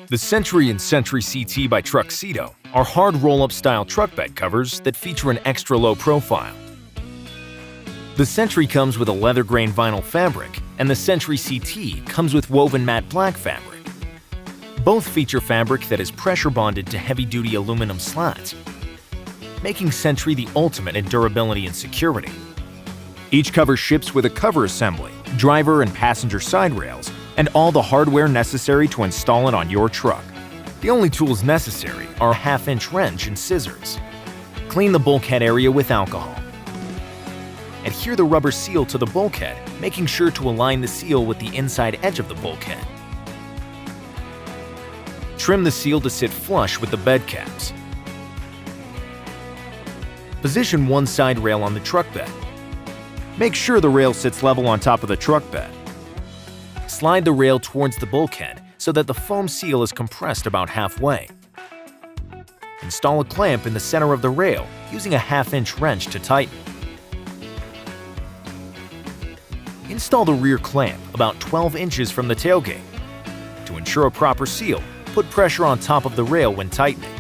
The Sentry and Sentry CT by TruXedo are hard roll-up style truck bed covers that feature an extra low profile. The Sentry comes with a leather grain vinyl fabric, and the Sentry CT comes with woven matte black fabric. Both feature fabric that is pressure bonded to heavy-duty aluminum slats, making Sentry the ultimate in durability and security. Each cover ships with a cover assembly, driver and passenger side rails, and all the hardware necessary to install it on your truck. The only tools necessary are a 1/2-inch wrench and scissors. Clean the bulkhead area with alcohol. Adhere the rubber seal to the bulkhead, making sure to align the seal with the inside edge of the bulkhead. Trim the seal to sit flush with the bed caps. Position one side rail on the truck bed. Make sure the rail sits level on top of the truck bed. Slide the rail towards the bulkhead so that the foam seal is compressed about halfway. Install a clamp in the center of the rail using a 1/2-inch wrench to tighten. Install the rear clamp about 12 inches from the tailgate. To ensure a proper seal, put pressure on top of the rail when tightening.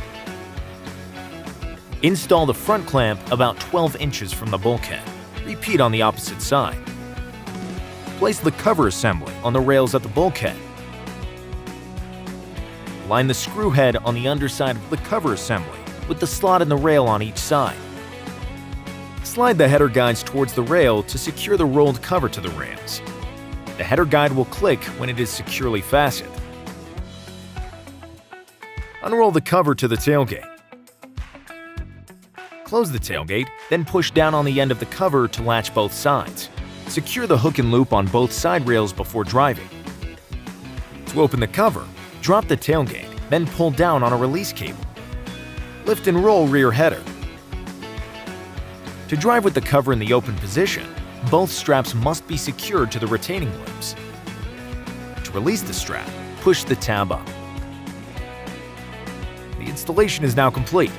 Install the front clamp about 12 inches from the bulkhead. Repeat on the opposite side. Place the cover assembly on the rails at the bulkhead. Line the screw head on the underside of the cover assembly with the slot in the rail on each side. Slide the header guides towards the rail to secure the rolled cover to the rails. The header guide will click when it is securely fastened. Unroll the cover to the tailgate. Close the tailgate, then push down on the end of the cover to latch both sides. Secure the hook and loop on both side rails before driving. To open the cover, drop the tailgate, then pull down on a release cable. Lift and roll rear header. To drive with the cover in the open position, both straps must be secured to the retaining loops. To release the strap, push the tab up. The installation is now complete.